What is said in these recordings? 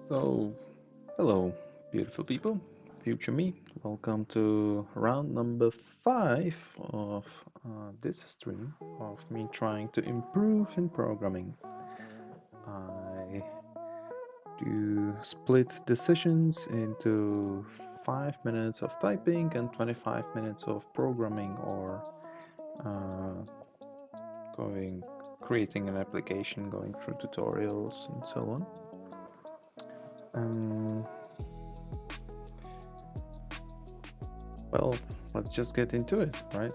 So, hello, beautiful people, future me. Welcome to round number 5 of this stream of me trying to improve in programming. I do split the sessions into 5 minutes of typing and 25 minutes of programming or uh, going creating an application, going through tutorials and so on. Well, let's just get into it, right?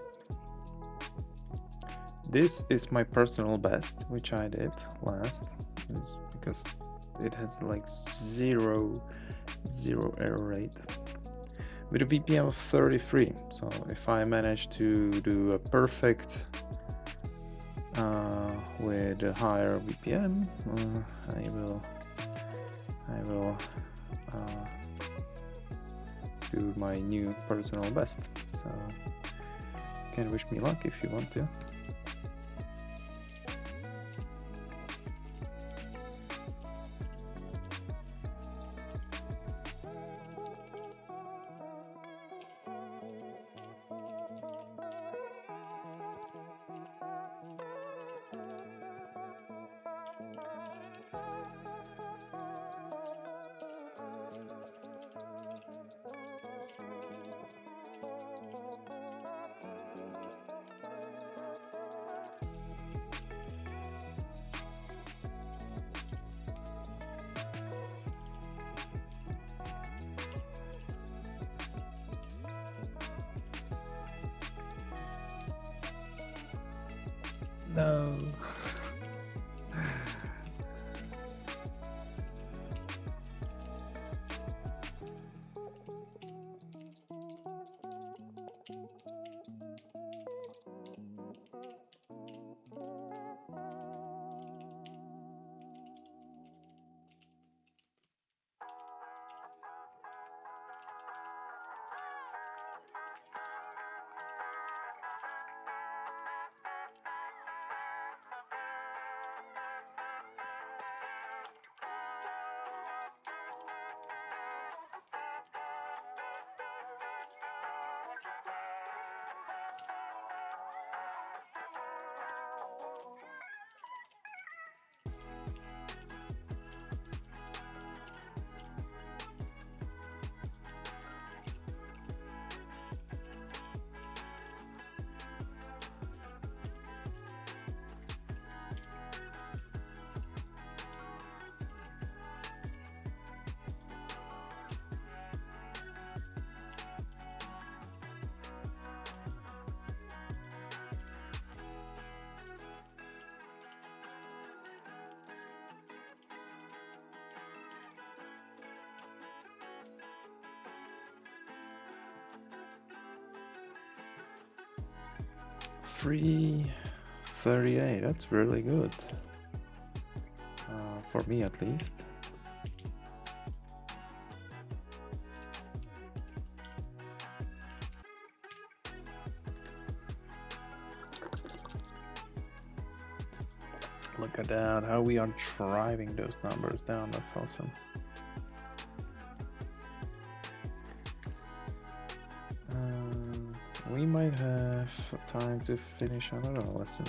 This is my personal best, which I did last, because it has like zero error rate with a VPM of 33. So if I manage to do a perfect with a higher VPM, I will do my new personal best. So you can wish me luck if you want to. No. Free 38, that's really good. For me at least. Look at that, how we are driving those numbers down, that's awesome. And we might have time to finish another lesson.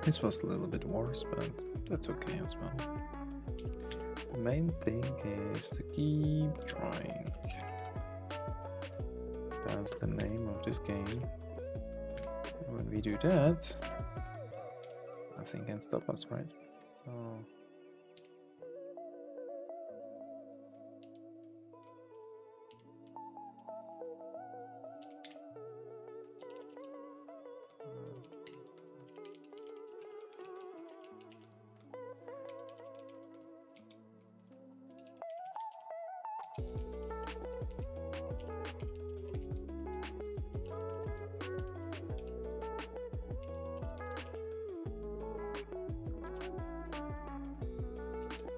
This was a little bit worse, but that's okay as well. The main thing is to keep trying. That's the name of this game. When we do that, nothing can stop us, right? So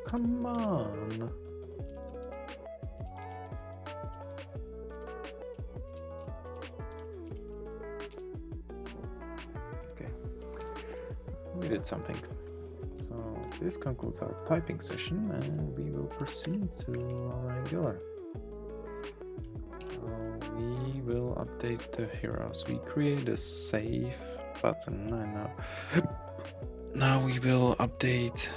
come on. Okay, we did something. So this concludes our typing session, and we will proceed to our Angular. So we will update the heroes. We create a save button, and now we will update.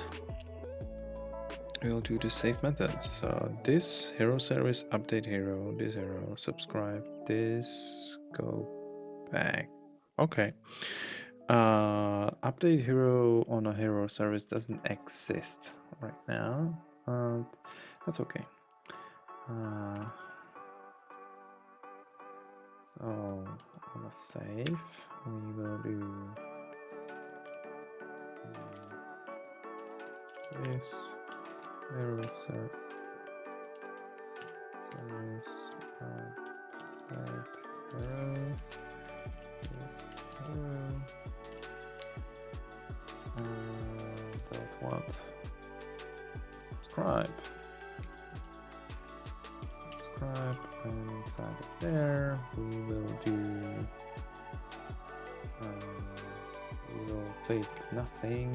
We'll do the save method. So this hero service, update hero, this hero, subscribe, this, go back. Okay. Update hero on a hero service doesn't exist right now. That's okay. So on a save, we will do this. Hero service, hero, this hero, dot what? Subscribe, and inside of there we will do. We will click nothing,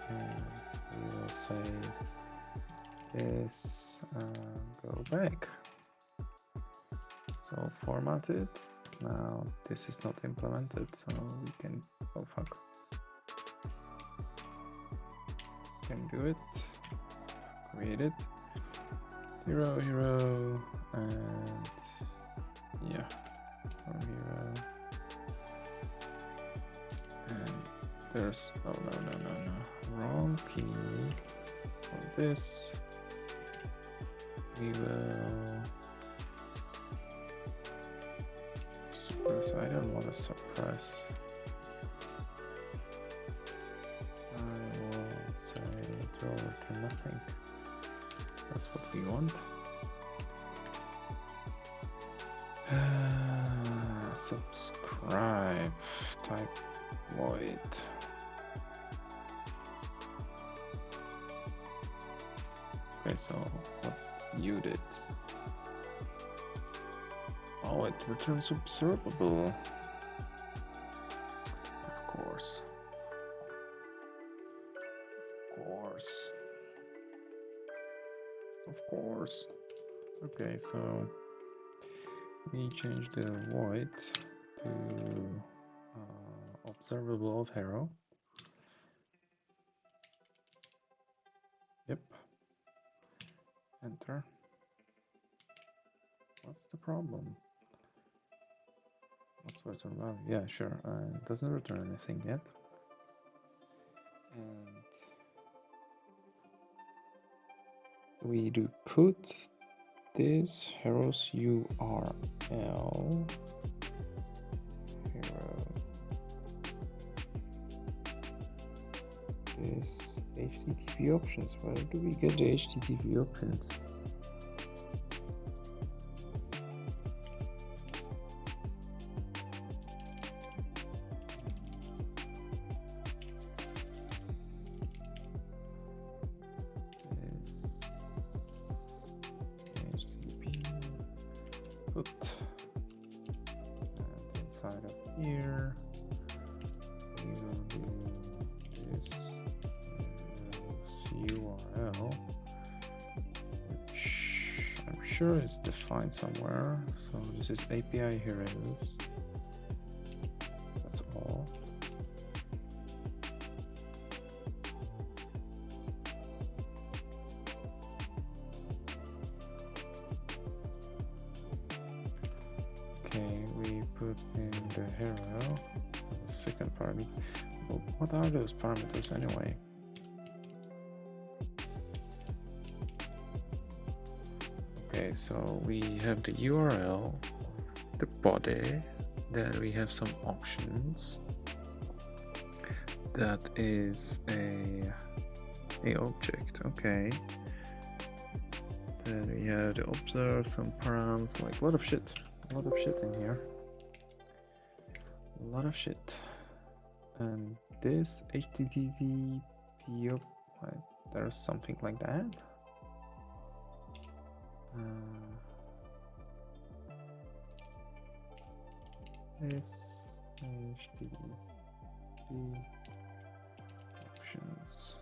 and we will say. This go back. So format it. Now this is not implemented, so we can fuck. Can do it. Create it. Hero, and yeah, hero. And there's no, wrong key for this. We will suppress. I don't want to suppress. I will say throw it to nothing. That's what we want. Subscribe. Type void. Okay, so what you did? Oh, it returns observable. Of course. Of course. Okay, so we change the void to observable of hero. Yep. Enter. What's the problem? What's return value? Yeah, sure. It doesn't return anything yet. And we do put this hero's URL hero this HTTP options. Where do we get the HTTP options? Put and inside of here we will do this URL, which I'm sure is defined somewhere. So this is API heroes. That's all. second parameter. Well, what are those parameters anyway? Okay, so we have the URL, the body, then we have some options. That is a object, okay. Then we have the observe, some params, like a lot of shit in here. A lot of shit. And this HTTP, there's something like that. This HTTP options.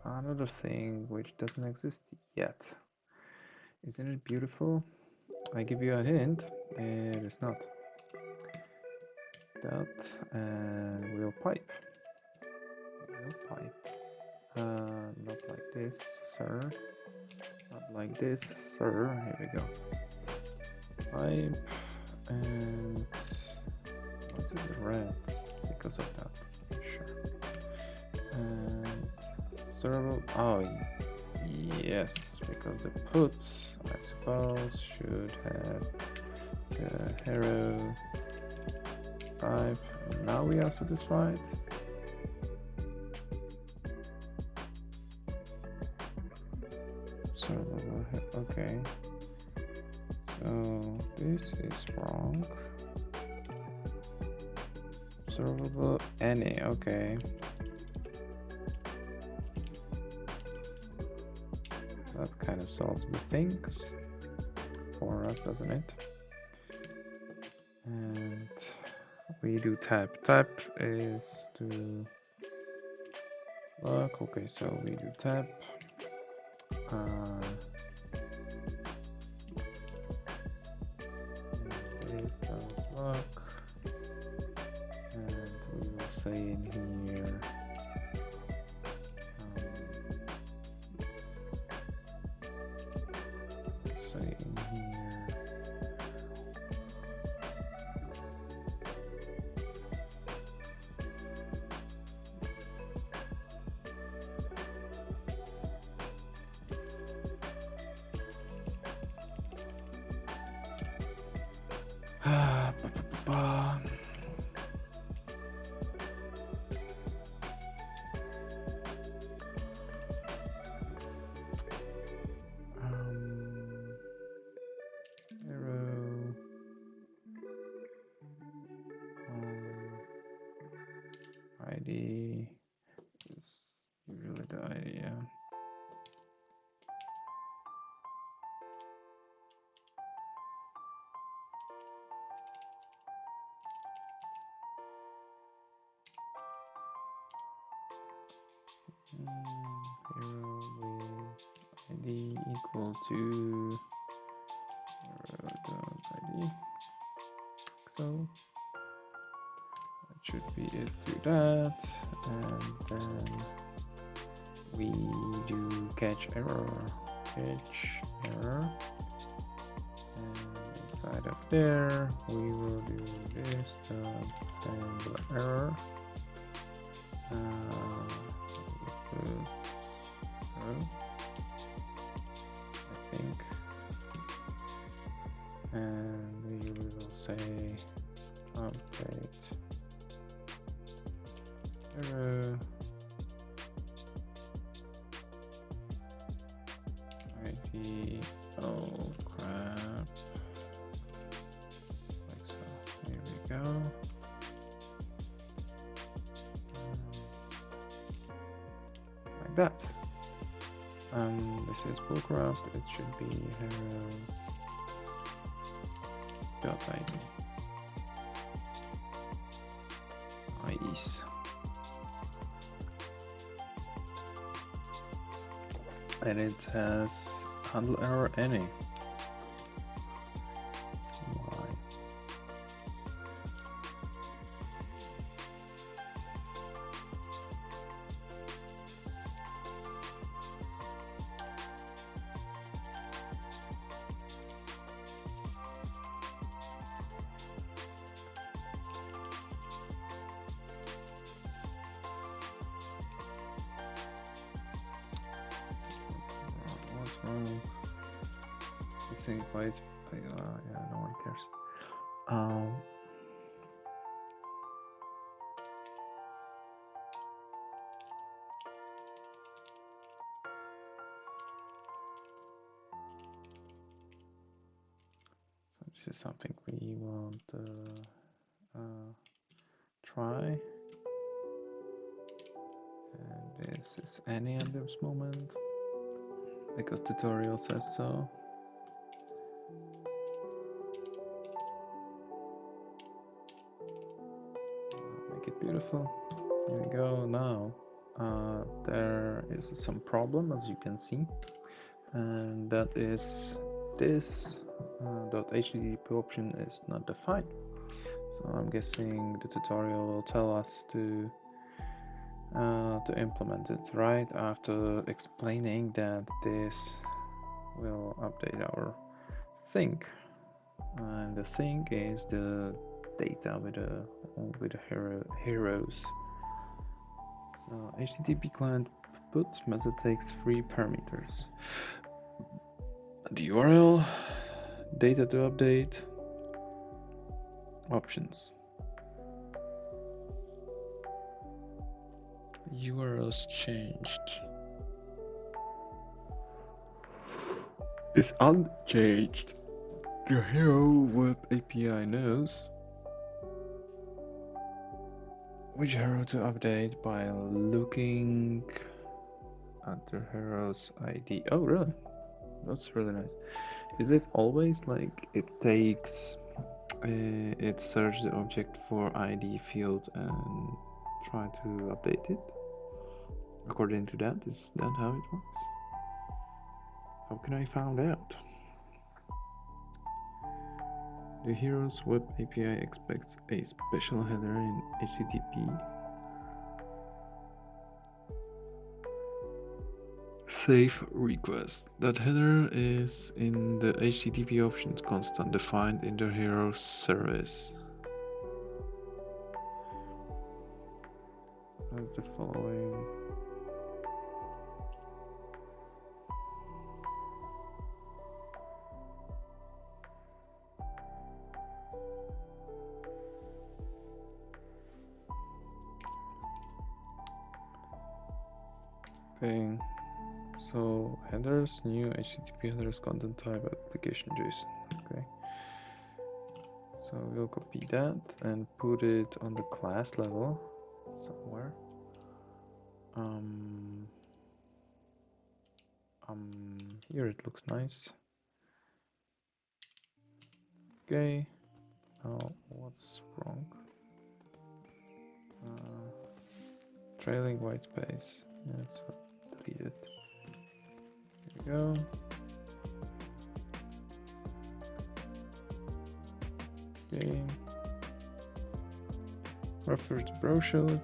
Another thing which doesn't exist yet. Isn't it beautiful? I give you a hint. It is not. That wheel pipe. Wheel pipe. Not like this, sir. Not like this, sir. Here we go. Pipe and what's it red? Because of that. Sure. And observable. Oh yes, because the put, I suppose, should have the hero pipe. And now we are satisfied. Okay, so this is wrong. Observable any, okay. That kind of solves the things for us, doesn't it? And we do tap. Tap is to look. Okay, so we do tap. Is the look, and we will say in here say in here ID is usually the idea. Hero with ID equal to hero.id. So that should be it to that, and then we do catch error, and inside of there we will do this handle error. I think, and we will say update error ID. Oh crap! Like so. Here we go. Like that. This is bullcrap. It should be hero.id. Nice. And it has handle error any. Why? Oh, you think why it's yeah, no one cares. So this is something we want to try. And this is any at this moment because tutorial says so. Make it beautiful. There we go. Now there is some problem, as you can see, and that is this .http option is not defined. So I'm guessing the tutorial will tell us to implement it right after explaining that this will update our thing, and the thing is the data with the heroes. So HTTP client put method takes 3 parameters: the URL, data to update, options. URLs changed. Is unchanged. The Hero Web API knows which hero to update by looking at the hero's ID. Oh, really? That's really nice. Is it always like it takes, it searches the object for ID field and try to update it? According to that, is that how it works? How can I find out? The Heroes Web API expects a special header in HTTP. Save request. That header is in the HTTP options constant defined in the Heroes service. Have the following. Okay, so headers, new HTTP headers, content type, application JSON. Okay, so we'll copy that and put it on the class level somewhere. Here it looks nice. Okay, now what's wrong? Trailing white space. Yeah, so delete it. There we go. Okay. Refresh the browser.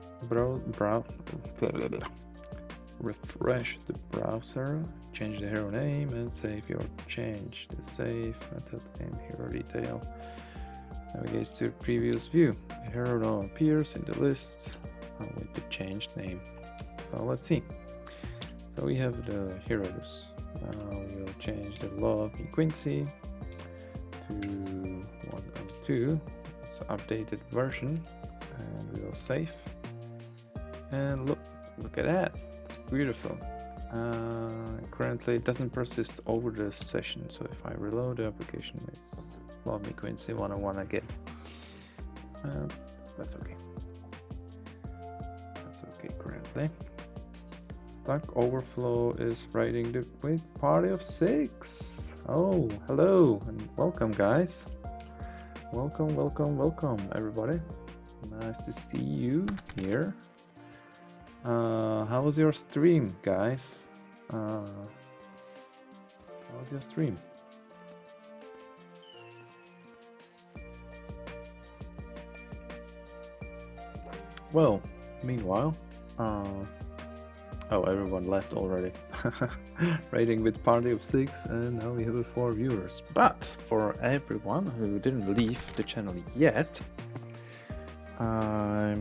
Refresh the browser. Change the hero name and save your change. The save method in hero detail navigates to previous view. The hero now appears in the list with the changed name. So let's see. So we have the heroes. Now we'll change the log in Quincy to 1 and 2. It's an updated version, and we will save. And look at that! It's beautiful. Currently, it doesn't persist over the session. So if I reload the application, it's log me Quincy 101 again. That's okay. That's okay currently. Stack Overflow is writing the quick party of 6. Oh, hello and welcome, guys. Welcome, everybody. Nice to see you here. How was your stream, guys? How was your stream? Well, meanwhile, oh, everyone left already. Rating with party of 6, and now we have 4 viewers. But for everyone who didn't leave the channel yet, I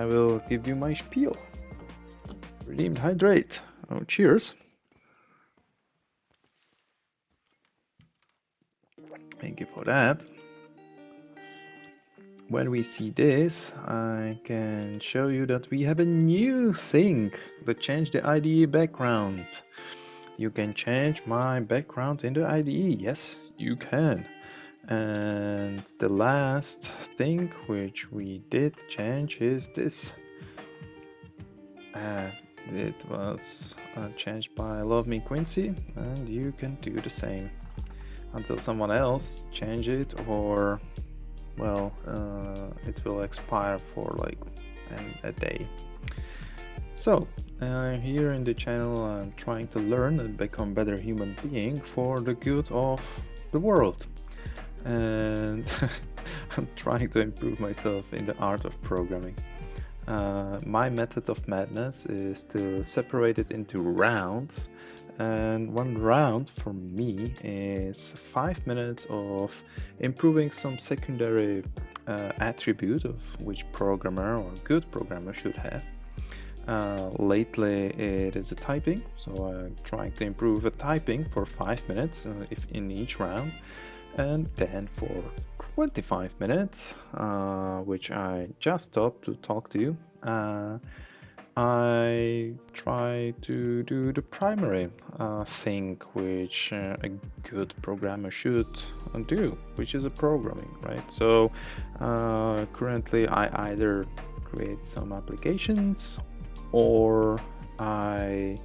will give you my spiel. Redeemed hydrate. Oh, cheers. Thank you for that. When we see this, I can show you that we have a new thing that changed the IDE background. You can change my background in the IDE. Yes, you can. And the last thing which we did change is this. It was changed by Love Me Quincy, and you can do the same until someone else change it, or well, it will expire for like a day. So here in the channel I'm trying to learn and become better human being for the good of the world, and I'm trying to improve myself in the art of programming. My method of madness is to separate it into rounds, and one round for me is 5 minutes of improving some secondary attribute of which programmer or good programmer should have. Lately it is a typing, so I'm trying to improve a typing for 5 minutes if in each round, and then for 25 minutes, which I just stopped to talk to you, I try to do the primary thing which a good programmer should do, which is a programming, right? So currently I either create some applications or I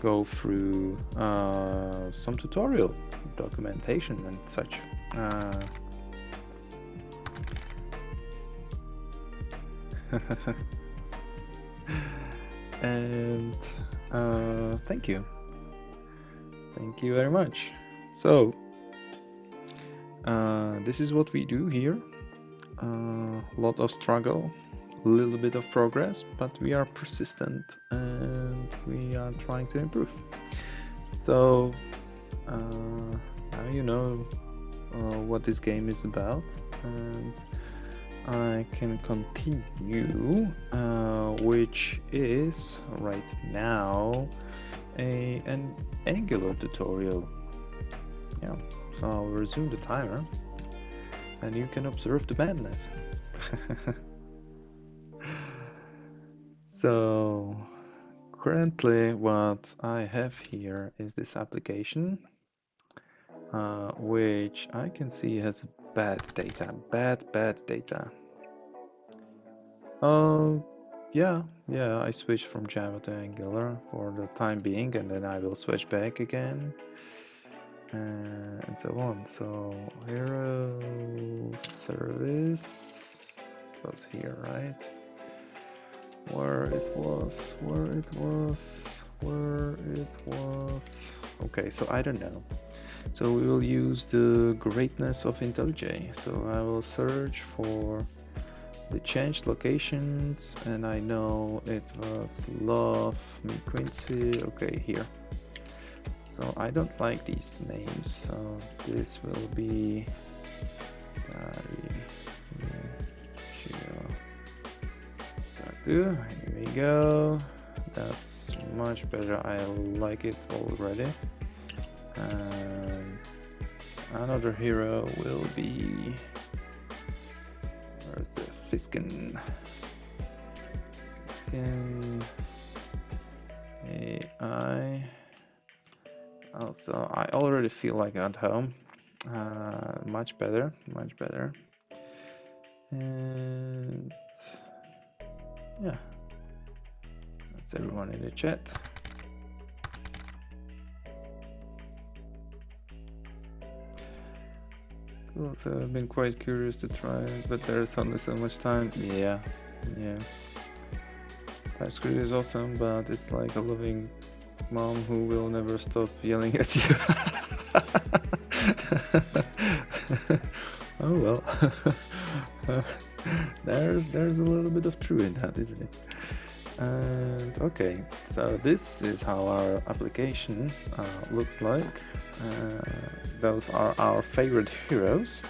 go through some tutorial documentation and such. And thank you very much. So this is what we do here. A lot of struggle, a little bit of progress, but we are persistent and we are trying to improve. So now you know what this game is about, and I can continue, which is right now an Angular tutorial. Yeah, so I'll resume the timer and you can observe the madness. So currently what I have here is this application, which I can see has bad data. Yeah, I switched from Java to Angular for the time being, and then I will switch back again, and so on. So hero service was here, right? Where it was. Okay, so I don't know. So we will use the greatness of IntelliJ. So I will search for the changed locations, and I know it was Love Me Quincy. Okay, here. So I don't like these names, so this will be Satu. Here we go. That's much better. I like it already. And another hero will be, where's the Fiskin AI. Also, I already feel like at home. Much better. And yeah, that's everyone in the chat. Cool, so I've been quite curious to try it, but there's only so much time. Yeah. TypeScript is awesome, but it's like a loving mom who will never stop yelling at you. Oh well. There's a little bit of truth in that, isn't it? And okay, so this is how our application looks like. Those are our favorite heroes,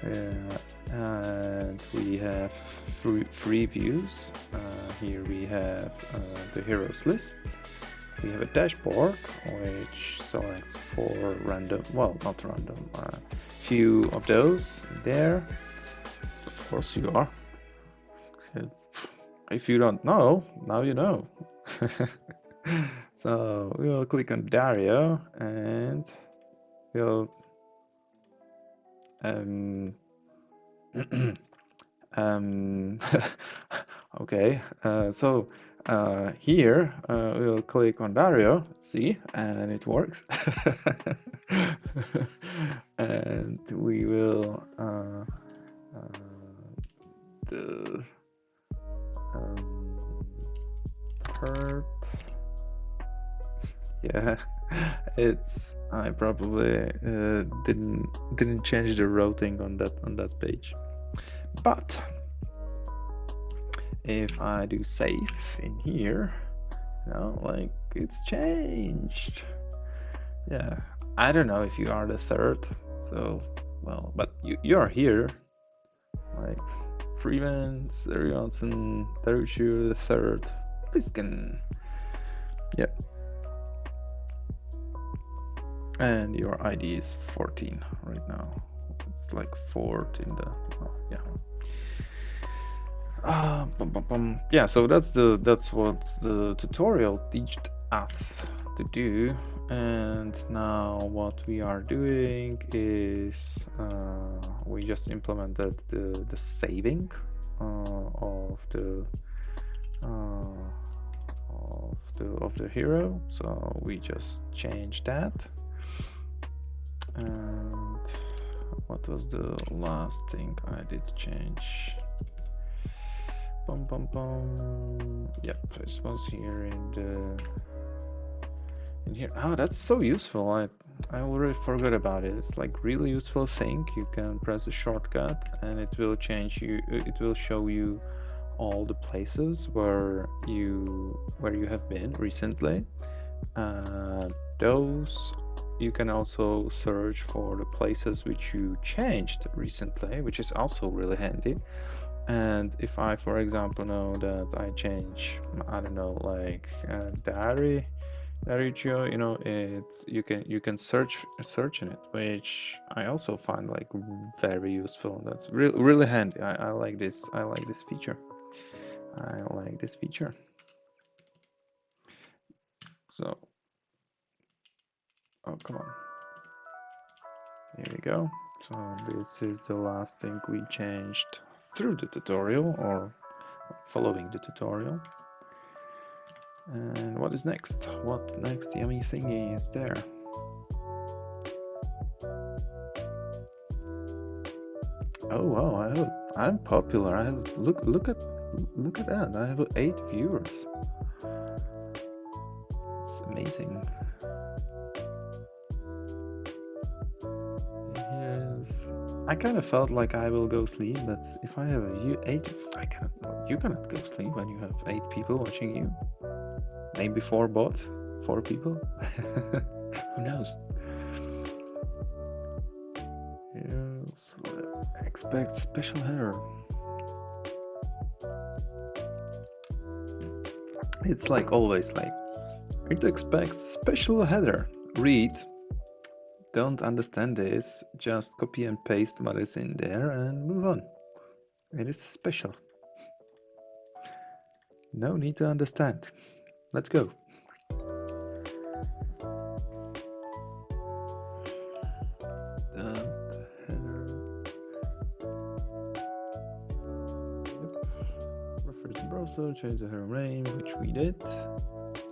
and we have three views. Here we have the heroes list, we have a dashboard which selects 4 random, well, not random, few of those there. Of course you are. If you don't know, now you know. So we'll click on Dario and we'll okay, so here we'll click on Dario, see, and it works. And we will the third, yeah, it's, I probably didn't change the routing on that page, but if I do save in here, like it's changed. Yeah, I don't know if you are the third, so well, but you're here, like Freeman, Johnson, Terushu the third, Pliskin. Yep. And your ID is 14 right now. It's like 4th in the, yeah. Yeah, so that's what the tutorial taught us to do. And now what we are doing is we just implemented the saving of the hero. So we just changed that. And what was the last thing I did change? Yep, this was here in here. Oh, that's so useful. I already forgot about it. It's like really useful thing. You can press a shortcut and it will change you. It will show you all the places where you have been recently. Those you can also search for the places which you changed recently, which is also really handy. And if I, for example, know that I change, I don't know, like Dariuccio, you can search in it, which I also find like very useful. That's really handy. I like this. I like this feature. So, oh, come on. Here we go. So this is the last thing we changed through the tutorial or following the tutorial. And what is next? What next yummy thingy is there? Oh wow, I'm popular. I have look at that. I have 8 viewers. It's amazing. Yes. I kind of felt like I will go sleep, but if I have you cannot go sleep when you have 8 people watching you. Maybe 4 bots, 4 people. Who knows? Yes, expect special header. It's like always, like it expects special header. Read. Don't understand this, just copy and paste what is in there and move on. It is special. No need to understand. Let's go. Refresh the browser, change the header name, which we did.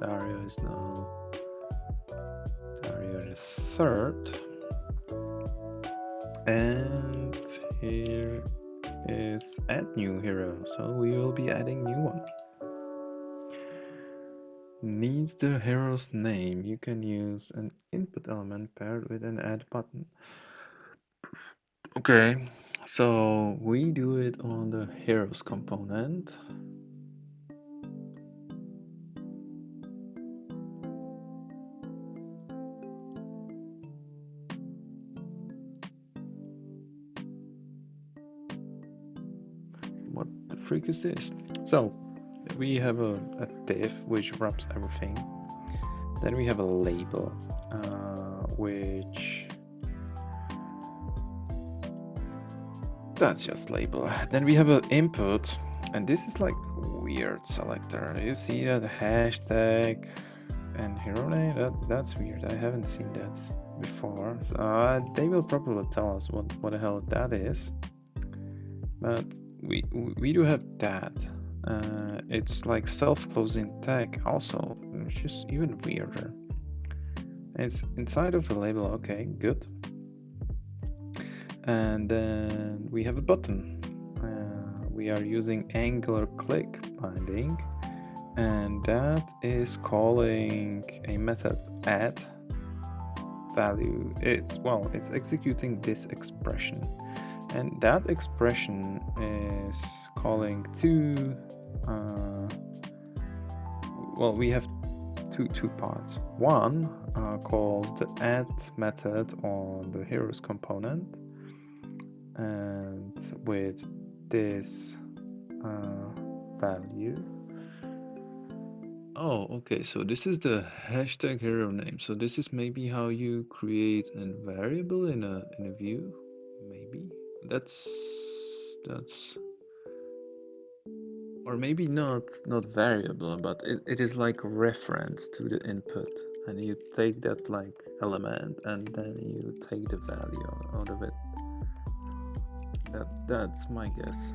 Dario is now Dario the third. And here is add new hero, so we will be adding new one. Needs the hero's name. You can use an input element paired with an add button. Okay, so we do it on the heroes component. What the freak is this? So we have a div which wraps everything, Then we have a label, which that's just label. Then we have an input, and this is like weird selector. You see that hashtag and hero name? That's weird. I haven't seen that before. So they will probably tell us what the hell that is. But we do have that. It's like self-closing tag also, which is even weirder. It's inside of the label. Okay, good. And then we have a button. We are using Angular click binding, and that is calling a method add value. It's executing this expression, and that expression is calling two. We have two parts. One calls the add method on the heroes component, and with this value. Oh, okay, so this is the hashtag hero name. So this is maybe how you create a variable in a view. Maybe that's or maybe not variable, but it is like reference to the input, and you take that like element and then you take the value out of it. That's my guess.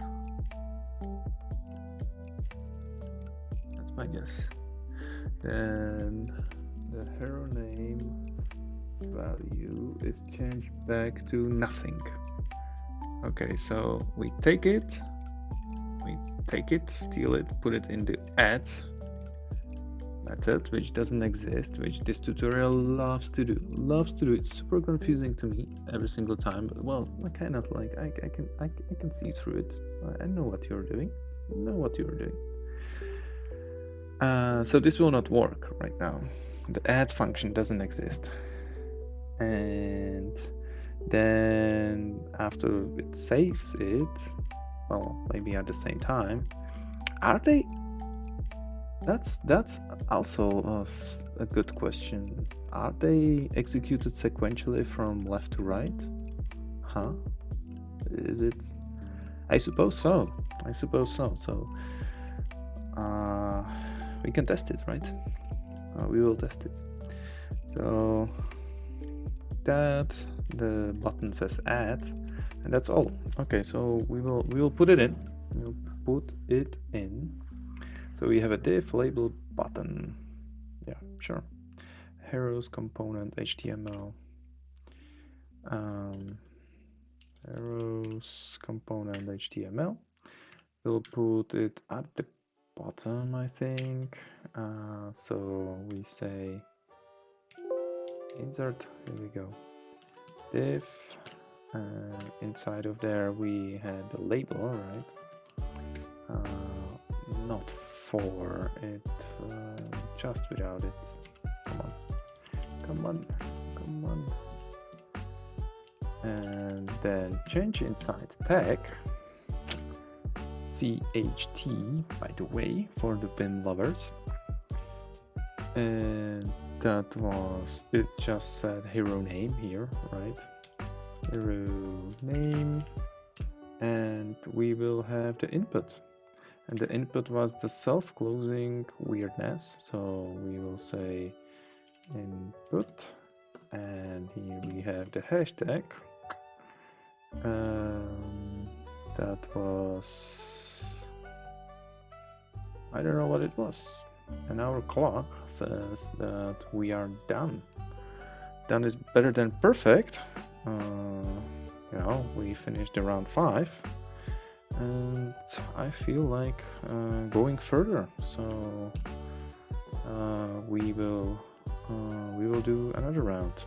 That's my guess. Then the hero name value is changed back to nothing. Okay, so we take it, steal it, put it in the add method, which doesn't exist, which this tutorial loves to do. It's super confusing to me every single time, but well, I kind of like I can see through it. I know what you're doing. So this will not work right now. The add function doesn't exist, and then after it saves it, well, maybe at the same time, are they? That's also a good question. Are they executed sequentially from left to right? Huh? Is it? I suppose so. So we can test it, right? We will test it. So that the button says add, and that's all. Okay, so we will put it in. We'll put it in. So we have a div label button. Yeah, sure. Heroes component HTML. Heroes component HTML. We'll put it at the bottom, I think. So we say insert. Here we go. Div. Inside of there we had the label, right? Not for it, just without it. Come on. And then change inside tag CHT, by the way, for the Vim lovers. And that was, it just said hero name here, right? Hero name, and we will have the input. And the input was the self-closing weirdness. So we will say input, and here we have the hashtag. That was, I don't know what it was. And our clock says that we are done. Done is better than perfect. We finished the round 5. And I feel like going further, so we will do another round.